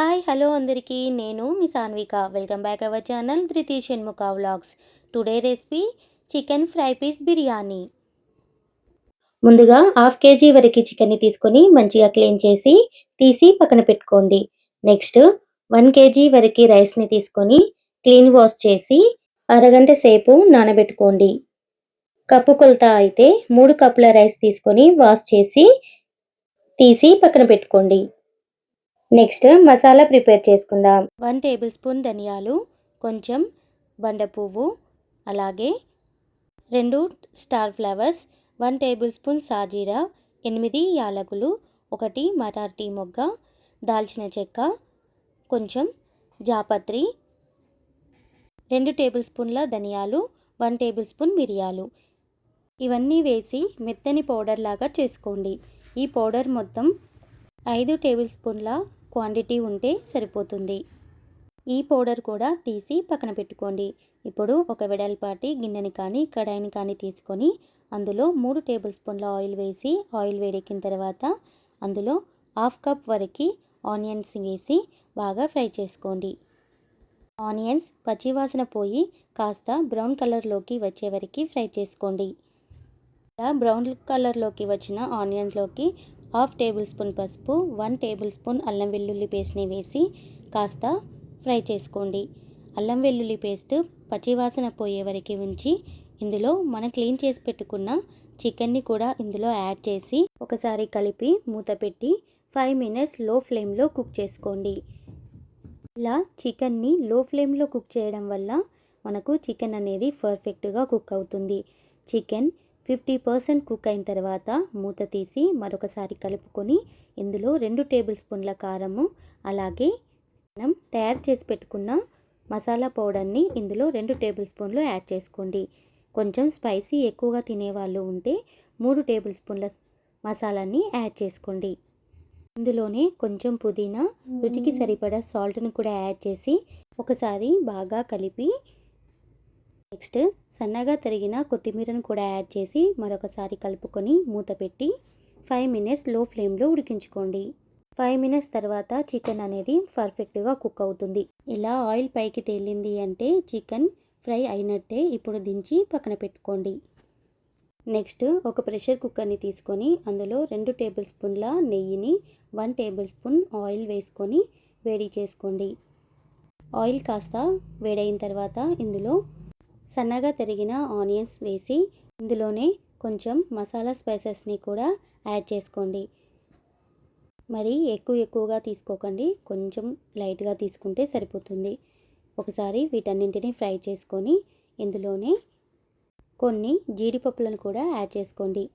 Hi hello అందరికీ నేను మీ Sanvika welcome back our channel Dhruti Shanmukha vlogs. Today recipe chicken fry piece biryani. ముందుగా హాఫ్ కేజీ వరకు చికెన్ని తీసుకొని మంచిగా క్లీన్ చేసి తీసి పక్కన పెట్టుకోండి. నెక్స్ట్ 1 కేజీ వరకు రైస్ని తీసుకొని క్లీన్ వాష్ చేసి అరగంట సేపు నానబెట్టుకోండి. కప్పు కొలత అయితే 3 కప్పుల రైస్ తీసుకొని వాష్ చేసి తీసి పక్కన పెట్టుకోండి. నెక్స్ట్ మసాలా ప్రిపేర్ చేసుకుందాం. 1 టేబుల్ స్పూన్ ధనియాలు, కొంచెం బండ పువ్వు, అలాగే 2 స్టార్ ఫ్లవర్స్, 1 టేబుల్ స్పూన్ సాజీరా, 8 యాలకులు, 1 మరాఠీ మొగ్గ, దాల్చిన చెక్క, కొంచెం జాపత్రి, 2 టేబుల్ స్పూన్ల ధనియాలు, 1 టేబుల్ స్పూన్ మిరియాలు. ఇవన్నీ వేసి మెత్తని పౌడర్ లాగా చేసుకోండి. ఈ పౌడర్ మొత్తం 5 టేబుల్ స్పూన్ల క్వాంటిటీ ఉంటే సరిపోతుంది. ఈ పౌడర్ కూడా తీసి పక్కన పెట్టుకోండి. ఇప్పుడు ఒక వెడల్పాటి గిన్నెని కానీ కడాయిని కానీ తీసుకొని అందులో 3 టేబుల్ స్పూన్ల ఆయిల్ వేసి ఆయిల్ వేడెక్కిన తర్వాత అందులో హాఫ్ కప్ వరకు ఆనియన్స్ వేసి బాగా ఫ్రై చేసుకోండి. ఆనియన్స్ పచ్చివాసన పోయి కాస్త బ్రౌన్ కలర్లోకి వచ్చే వరకు ఫ్రై చేసుకోండి. బ్రౌన్ కలర్లోకి వచ్చిన ఆనియన్లోకి హాఫ్ టేబుల్ స్పూన్ పసుపు, 1 టేబుల్ స్పూన్ అల్లం వెల్లుల్లి పేస్ట్ని వేసి కాస్త ఫ్రై చేసుకోండి. అల్లం వెల్లుల్లి పేస్ట్ పచ్చివాసన పోయే వరకు ఉంచి ఇందులో మనం క్లీన్ చేసి పెట్టుకున్న చికెన్ని కూడా ఇందులో యాడ్ చేసి ఒకసారి కలిపి మూత పెట్టి 5 మినిట్స్ లో ఫ్లేమ్లో కుక్ చేసుకోండి. ఇలా చికెన్ని లో ఫ్లేమ్లో కుక్ చేయడం వల్ల మనకు చికెన్ అనేది పర్ఫెక్ట్గా కుక్ అవుతుంది. చికెన్ 50% కుక్ అయిన తర్వాత మూత తీసి మరొకసారి కలుపుకొని ఇందులో 2 టేబుల్ స్పూన్ల కారము, అలాగే మనం తయారు చేసి పెట్టుకున్న మసాలా పౌడర్ని ఇందులో 2 టేబుల్ స్పూన్లు యాడ్ చేసుకోండి. కొంచెం స్పైసీ ఎక్కువగా తినేవాళ్ళు ఉంటే 3 టేబుల్ స్పూన్ల మసాలాని యాడ్ చేసుకోండి. ఇందులోనే కొంచెం పుదీనా, రుచికి సరిపడా సాల్ట్ని కూడా యాడ్ చేసి ఒకసారి బాగా కలిపి నెక్స్ట్ సన్నగా తరిగిన కొత్తిమీరను కూడా యాడ్ చేసి మరొకసారి కలుపుకొని మూత పెట్టి 5 మినిట్స్ లో ఫ్లేమ్లో ఉడికించుకోండి. 5 మినిట్స్ తర్వాత చికెన్ అనేది పర్ఫెక్ట్గా కుక్ అవుతుంది. ఇలా ఆయిల్ పైకి తేలింది అంటే చికెన్ ఫ్రై అయినట్టే. ఇప్పుడు దించి పక్కన పెట్టుకోండి. నెక్స్ట్ ఒక ప్రెషర్ కుక్కర్ని తీసుకొని అందులో 2 టేబుల్ స్పూన్ల నెయ్యిని 1 టేబుల్ స్పూన్ ఆయిల్ వేసుకొని వేడి చేసుకోండి. ఆయిల్ కాస్త వేడైన తర్వాత ఇందులో సన్నగా తరిగిన ఆనియన్స్ వేసి ఇందులోనే కొంచెం మసాలా స్పైసెస్ని కూడా యాడ్ చేసుకోండి. మరి ఎక్కువగా తీసుకోకండి, కొంచెం లైట్గా తీసుకుంటే సరిపోతుంది. ఒకసారి వీటన్నింటినీ ఫ్రై చేసుకొని ఇందులోనే కొన్ని జీడిపప్పులను కూడా యాడ్ చేసుకోండి.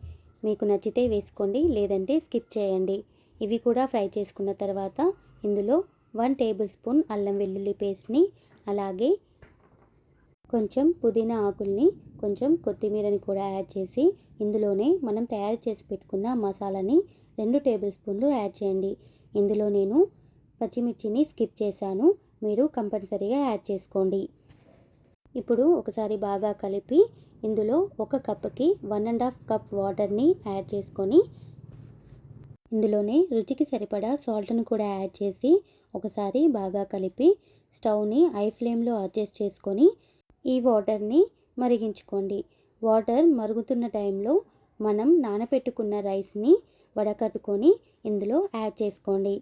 మీకు నచ్చితే వేసుకోండి, లేదంటే స్కిప్ చేయండి. ఇవి కూడా ఫ్రై చేసుకున్న తర్వాత ఇందులో 1 టేబుల్ స్పూన్ అల్లం వెల్లుల్లి పేస్ట్ని, అలాగే కొంచెం పుదీనా ఆకుల్ని, కొంచెం కొత్తిమీరని కూడా యాడ్ చేసి ఇందులోనే మనం తయారు చేసి పెట్టుకున్న మసాలాని 2 టేబుల్ స్పూన్లు యాడ్ చేయండి. ఇందులో నేను పచ్చిమిర్చిని స్కిప్ చేశాను, మీరు కంపల్సరీగా యాడ్ చేసుకోండి. ఇప్పుడు ఒకసారి బాగా కలిపి ఇందులో 1 కప్కి 1.5 కప్ వాటర్ని యాడ్ చేసుకొని ఇందులోనే రుచికి సరిపడా సాల్ట్ని కూడా యాడ్ చేసి ఒకసారి బాగా కలిపి స్టవ్ని హై ఫ్లేమ్లో అడ్జస్ట్ చేసుకొని ఈ వాటర్ని మరిగించుకోండి. వాటర్ మరుగుతున్న టైంలో మనం నానబెట్టుకున్న రైస్ని వడకట్టుకొని ఇందులో యాడ్ చేసుకోండి.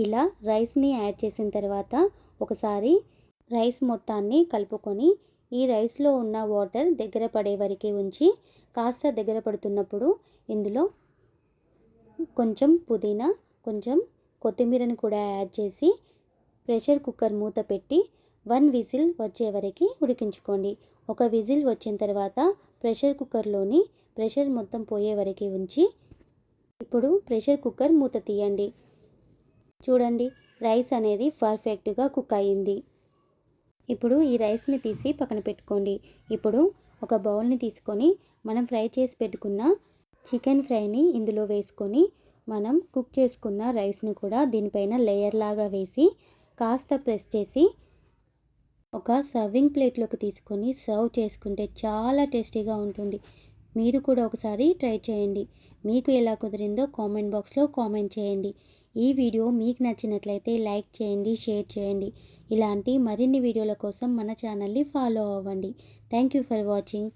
ఇలా రైస్ని యాడ్ చేసిన తర్వాత ఒకసారి రైస్ మొత్తాన్ని కలుపుకొని ఈ రైస్లో ఉన్న వాటర్ దగ్గర పడే వరకు ఉంచి కాస్త దగ్గర పడుతున్నప్పుడు ఇందులో కొంచెం పుదీనా, కొంచెం కొత్తిమీరని కూడా యాడ్ చేసి ప్రెషర్ కుక్కర్ మూత పెట్టి 1 విజిల్ వచ్చే వరకు ఉడికించుకోండి. ఒక విజిల్ వచ్చిన తర్వాత ప్రెషర్ కుక్కర్లోని ప్రెషర్ మొత్తం పోయే వరకు ఉంచి ఇప్పుడు ప్రెషర్ కుక్కర్ మూత తీయండి. చూడండి, రైస్ అనేది పర్ఫెక్ట్గా కుక్ అయ్యింది. ఇప్పుడు ఈ రైస్ని తీసి పక్కన పెట్టుకోండి. ఇప్పుడు ఒక బౌల్ని తీసుకొని మనం ఫ్రై చేసి పెట్టుకున్న చికెన్ ఫ్రైని ఇందులో వేసుకొని మనం కుక్ చేసుకున్న రైస్ని కూడా దీనిపైన లేయర్ లాగా వేసి కాస్త ప్రెస్ చేసి ఒక సర్వింగ్ ప్లేట్లోకి తీసుకొని సర్వ్ చేసుకుంటే చాలా టేస్టీగా ఉంటుంది. మీరు కూడా ఒకసారి ట్రై చేయండి. మీకు ఎలా కుదిరిందో కామెంట్ బాక్స్లో కామెంట్ చేయండి. ఈ వీడియో మీకు నచ్చినట్లయితే లైక్ చేయండి, షేర్ చేయండి. ఇలాంటి మరిన్ని వీడియోల కోసం మన ఛానల్ని ఫాలో అవ్వండి. Thank you for watching.